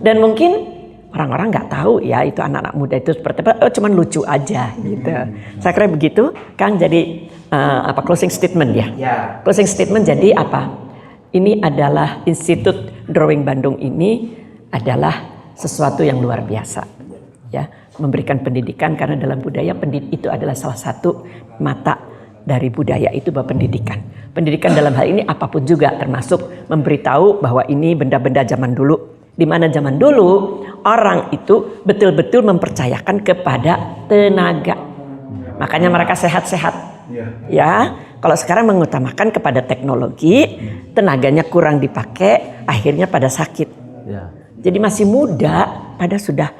Dan mungkin orang-orang nggak tahu ya itu anak-anak muda itu seperti apa, cuman lucu aja gitu. Saya kira begitu, Kang. Jadi closing statement ya? Closing statement jadi apa? Ini adalah Institut Drawing Bandung ini adalah sesuatu yang luar biasa, ya, memberikan pendidikan karena dalam budaya itu adalah salah satu mata dari budaya itu bahwa pendidikan. Pendidikan dalam hal ini apapun juga termasuk memberitahu bahwa ini benda-benda zaman dulu Di mana zaman dulu orang itu betul-betul mempercayakan kepada tenaga. Makanya mereka sehat-sehat. Ya, kalau sekarang mengutamakan kepada teknologi, tenaganya kurang dipakai, akhirnya pada sakit. Ya. Jadi masih muda, pada sudah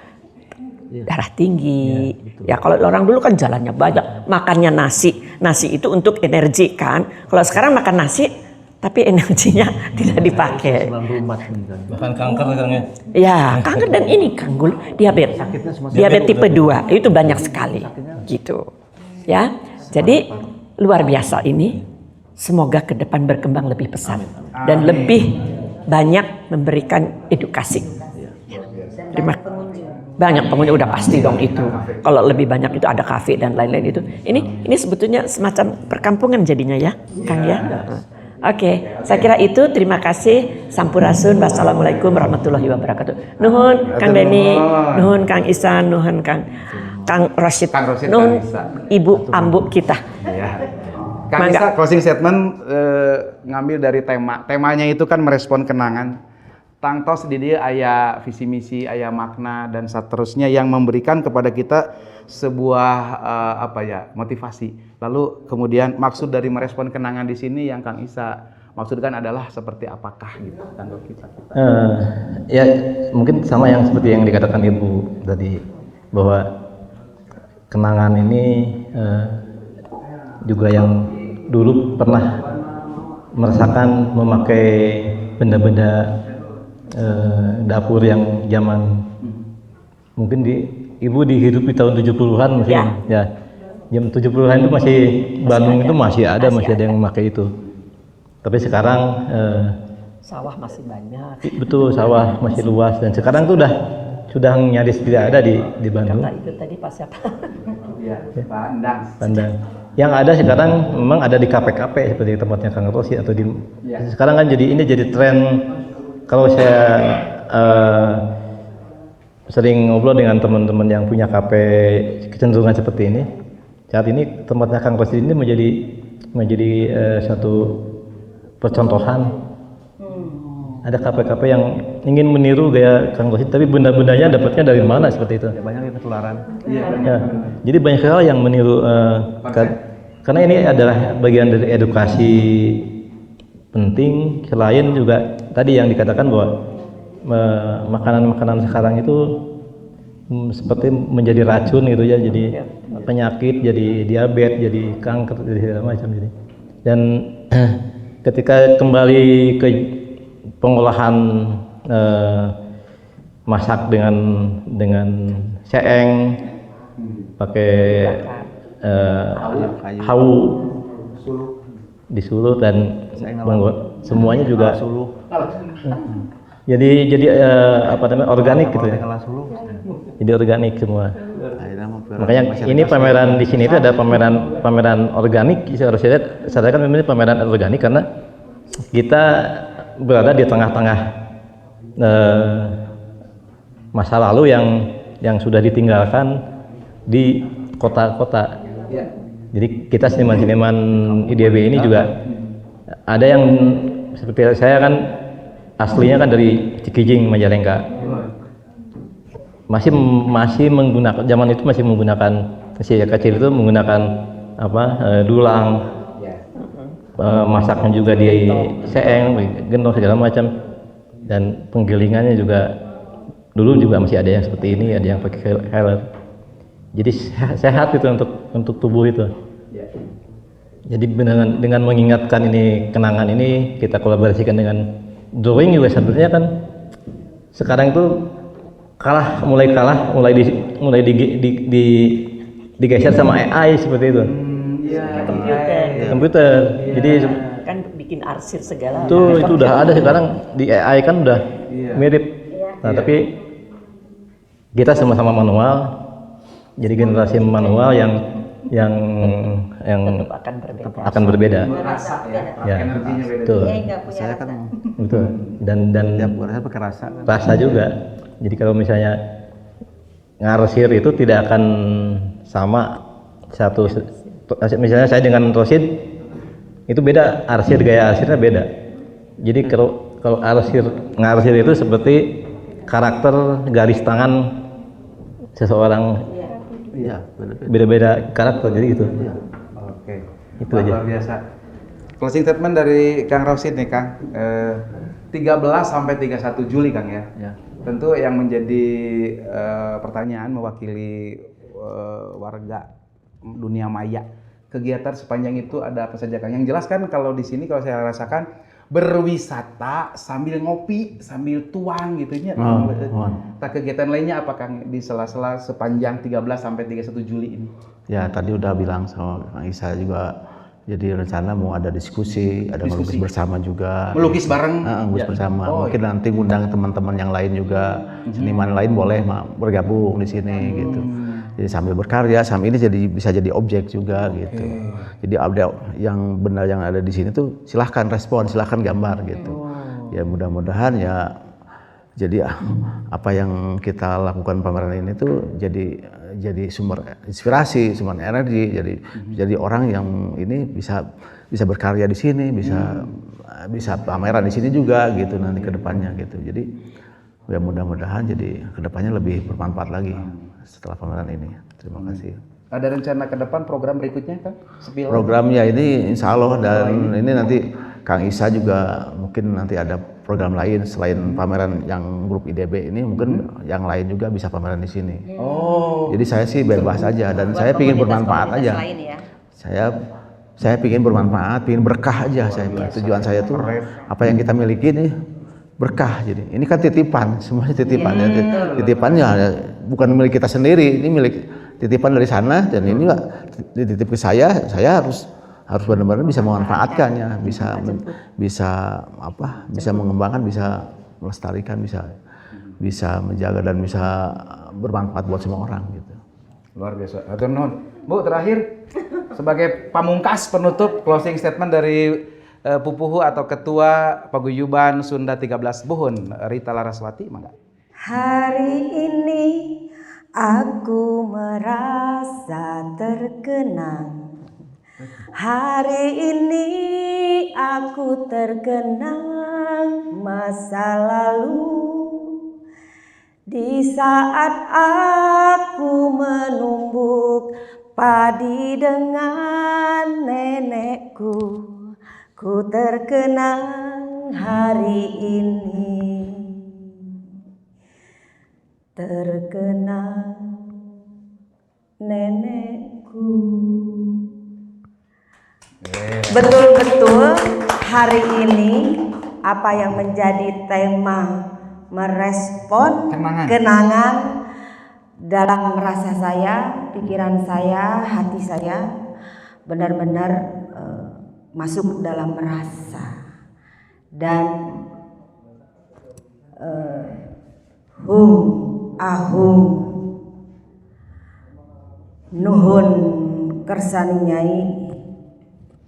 darah tinggi. Ya, kalau orang dulu kan jalannya banyak, makannya nasi. Nasi itu untuk energi kan. Kalau sekarang makan nasi, tapi energinya tidak dipakai. Bahkan kanker kan ya. Ya, kanker dan ini kanggul, diabetes. Diabetes tipe 2 itu banyak sekali. Gitu. Ya. Jadi luar biasa ini. Semoga ke depan berkembang lebih pesat dan lebih banyak memberikan edukasi. Terima kasih. Banyak pengunjung udah pasti dong itu. Kalau lebih banyak itu ada kafe dan lain-lain itu. Ini sebetulnya semacam perkampungan jadinya ya, Kang ya. Oke, saya kira itu. Terima kasih. Sampurasun. Wassalamualaikum warahmatullahi wabarakatuh. Nuhun Kang Deni, nuhun Kang Isan, nuhun Kang Rashid, nuhun Ibu Ambu kita. Kang Isa, closing statement ngambil dari temanya itu kan merespon kenangan. Tangtos di dia aya visi misi, aya makna dan seterusnya yang memberikan kepada kita sebuah motivasi. Lalu kemudian maksud dari merespon kenangan di sini yang Kang Isa maksudkan adalah seperti apakah gitu tanggal kita? Ya mungkin sama yang seperti yang dikatakan Ibu tadi, bahwa kenangan ini juga yang dulu pernah merasakan memakai benda-benda dapur yang zaman mungkin Ibu dihidupi tahun 70-an mungkin ya. Jam 70-an itu masih Bandung itu masih ada yang memakai itu. Tapi sekarang Sawah masih banyak. betul, sawah masih luas dan sekarang tuh sudah nyaris tidak ada di Bandung. Kata itu tadi Pak siapa? Pandang. Yang ada sekarang memang ada di kafe-kafe seperti tempatnya Kang Rosi atau sekarang kan jadi tren. Kalau saya sering ngobrol dengan teman-teman yang punya kafe kecenderungan seperti ini, saat ini tempatnya Kang Rosi ini menjadi satu percontohan. Ada kafe-kafe yang ingin meniru gaya Kang Rosi, tapi benda-bendanya dapatnya dari mana seperti itu? Banyak yang ketularan. Ya, jadi banyak hal yang meniru karena ini adalah bagian dari edukasi penting. Selain juga tadi yang dikatakan bahwa makanan-makanan sekarang itu seperti menjadi racun gitu ya, jadi penyakit, jadi diabetes, jadi kanker, jadi segala macam jadi. Dan ketika kembali ke pengolahan masak dengan seeng pakai hawu disulut dan semuanya juga jadi organik gitu ya. Jadi organik semua. Makanya ini pameran di sini itu ada pameran organik. Harus saya sadarkan memang ini pameran organik karena kita berada di tengah-tengah masa lalu yang sudah ditinggalkan di kota-kota. Jadi kita seniman-seniman IDB ini juga ada yang seperti saya kan aslinya kan dari Cikijing, Majalengka. Masih menggunakan zaman itu masih kecil itu menggunakan dulang. Masaknya juga di seeng, gendong segala macam, dan penggilingannya juga dulu juga masih ada yang seperti ini, ada yang pakai helm. Jadi sehat itu untuk tubuh itu. Jadi dengan mengingatkan ini kenangan ini kita kolaborasikan dengan drawing juga sebenarnya kan sekarang itu mulai digeser sama AI seperti itu. Komputer. Jadi kan bikin arsir segala. Itu udah ada sekarang di AI kan udah mirip. Nah, tapi kita sama-sama manual. Jadi generasi manual yang akan berbeda. Ya. Energinya beda. Betul. Saya kan Betul. Dan saya pakai rasa. rasa juga. Jadi kalau misalnya ngarsir itu tidak akan sama satu. Misalnya saya dengan Rosid itu beda, gaya arsirnya beda. Jadi kalau ngarsir itu seperti karakter garis tangan seseorang Iya, benar. beda-beda karakter jadi gitu. Oke. Itu aja. Luar biasa. Closing statement dari Kang Rosid nih Kang. 13 sampai 31 Juli Kang ya. Ya. Tentu yang menjadi pertanyaan mewakili warga dunia maya. Kegiatan sepanjang itu ada apa saja Kang? Yang jelas kan kalau di sini kalau saya rasakan berwisata sambil ngopi, sambil tuang gitu ya. Nah, kegiatan lainnya apa Kang di sela-sela sepanjang 13 sampai 31 Juli ini? Ya, tadi udah bilang sama Kang Isa juga. Jadi rencana mau ada diskusi, ada melukis bersama juga. Melukis bareng? Melukis bersama. Mungkin nanti ngundang teman-teman yang lain juga, seniman lain boleh bergabung di sini gitu. Jadi sambil berkarya, sambil ini bisa jadi objek juga gitu. Jadi ada yang benar yang ada di sini tuh silahkan respon, silahkan gambar gitu. Ya mudah-mudahan ya jadi apa yang kita lakukan pameran ini tuh jadi sumber inspirasi, sumber energi. Jadi orang yang ini bisa berkarya di sini, bisa pameran di sini juga gitu nanti ke depannya gitu. Jadi ya mudah-mudahan jadi ke depannya lebih bermanfaat lagi setelah pameran ini. Terima kasih. Ada rencana ke depan program berikutnya Kang? Programnya ini insya Allah dan ini nanti Kang Isa juga mungkin nanti ada program lain selain pameran yang grup IDB ini mungkin yang lain juga bisa pameran di sini. Jadi saya sih bebas aja dan saya ingin bermanfaat aja. Saya ingin bermanfaat, ingin berkah aja. Tujuan saya tuh apa yang kita miliki ini berkah. Jadi ini kan titipan, semuanya titipan ya. Titipannya bukan milik kita sendiri, ini milik titipan dari sana dan ini dititip ke saya harus benar-benar bisa memanfaatkannya, bisa mengembangkan, bisa melestarikan, bisa menjaga dan bisa bermanfaat buat semua orang gitu. Luar biasa. Hatur nuhun. Bu, terakhir sebagai pamungkas penutup closing statement dari Pupuhu atau Ketua Paguyuban Sunda 13 Buhun, Rita Laraswati, mangga. Hari ini aku merasa terkenang. Hari ini aku terkenang masa lalu. Di saat aku menumbuk padi dengan nenekku, ku terkenang hari ini. Terkenang nenekku. Betul-betul hari ini apa yang menjadi tema merespon kenangan dalam rasa saya, pikiran saya, hati saya benar-benar masuk dalam rasa dan ahung nuhun kersani nyai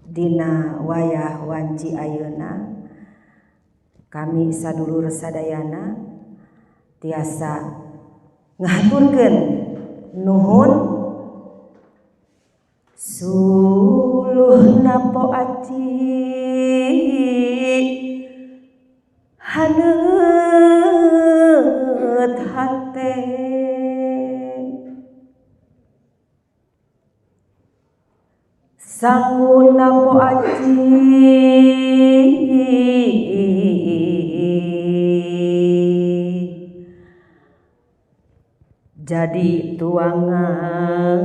dina wayah wanci ayeuna kami sadulur sadayana tiasa ngaturkeun nuhun suluhna po aci haneut hate sanguna po aci jadi tuangan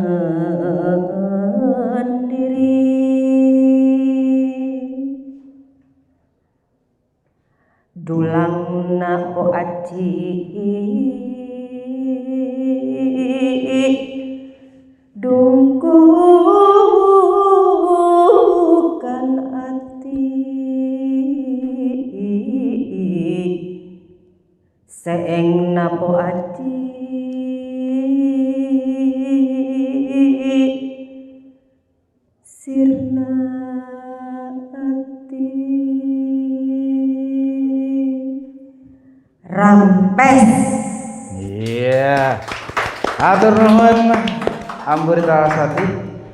diri dulangna po aci dungkukan ati seengna po aci sirna ati rampes. Iya. Hatur nuhun Ambu Rita Laraswati.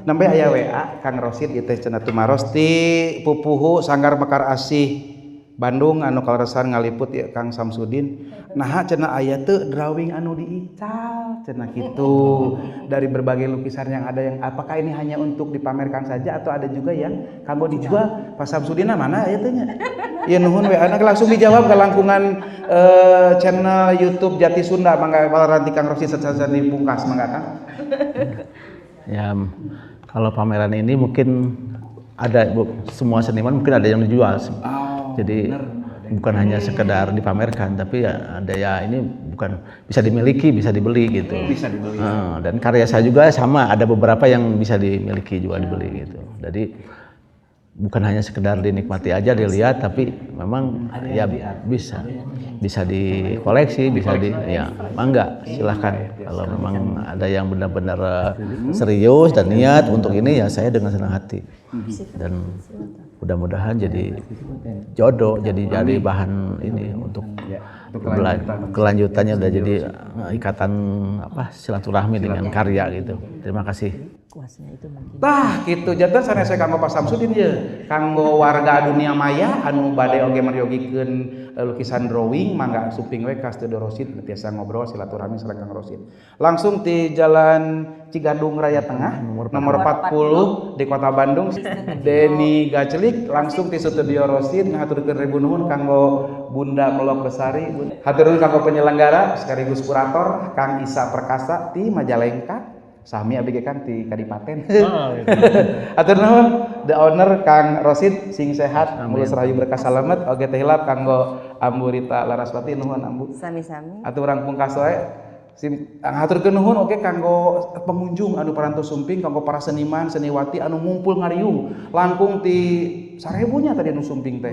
Nembe aya WA Kang Rosid ieu teh cenah tumaros ti Pupuhu Sanggar Mekar Asih Bandung anu kaleresan ngaliput ya Kang Samsudin. Nah cenah aya teu drawing anu diical cenah kitu. Dari berbagai lukisan yang ada, yang apakah ini hanya untuk dipamerkan saja atau ada juga yang kanggo dijual? Pak Samsudin mana aya teh nya? Ya nuhun we anak langsung dijawab ke langkungan channel YouTube Jati Sunda. Mangga ranti Kang Rosid saja dipungkas mangga Kang. Ya kalau pameran ini mungkin ada semua seniman mungkin ada yang dijual. Jadi bukan hanya sekedar dipamerkan, tapi ya ada ya ini bukan bisa dimiliki, bisa dibeli gitu. Bisa dibeli. Dan karya saya juga sama, ada beberapa yang bisa dimiliki juga dibeli gitu. Jadi bukan hanya sekedar dinikmati aja dilihat, tapi memang ya bisa dikoleksi, bisa ya mangga silahkan. Kalau memang ada yang benar-benar serius dan niat untuk ini ya saya dengan senang hati. Dan mudah-mudahan jadi jodoh, jadi bahan ini untuk kelanjutannya udah jadi ikatan silaturahmi dengan karya gitu. Terima kasih. Tah gitu janten sanes kanggo Pak Samsudin ye kanggo warga dunia maya anu bade oge meryogikeun lukisan drawing mangga suping we ka Studio Rosid biasa ngobrol silaturahmi sareng Kang Rosid. Langsung di Jalan Cigadung Raya Tengah nomor 40 di Kota Bandung. Deni Gacelik langsung di Studio Rosid ngaturkeun ribu nuhun kanggo Bunda Melok Besari. Hatur nuhun kanggo penyelenggara sekaligus kurator Kang Isa Perkasa ti Majalengka. Sami abdi kan di Kadipaten. Atur nuhun the owner Kang Rosid sing sehat mulus rahayu berkah salamet oge teh hilap kanggo Ambu Rita Laraswati nuhun Ambu. Sami-sami. Atuh urang pungkas wae ngaturkeun nuhun oge kanggo pengunjung anu parantos sumping kanggo para seniman seniwati anu ngumpul ngariung langkung ti 1000 nya tadi anu sumping teh.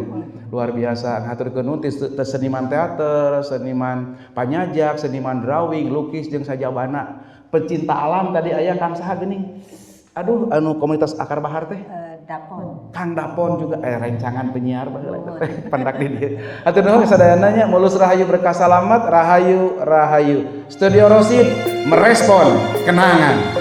Luar biasa ngaturkeun nuhun ti seniman teater, seniman panyajak, seniman drawing, lukis jeung sajabana. Pencinta alam tadi aya Kang saha geuning. Aduh anu komunitas Akar Bahar teh. Dapon. Kang Dapon juga rencangan penyiar baheula teh pendak di dieu. Hatur nuhun sadayana nya mulus rahayu berkah salamet rahayu. Studio Rosid merespon kenangan.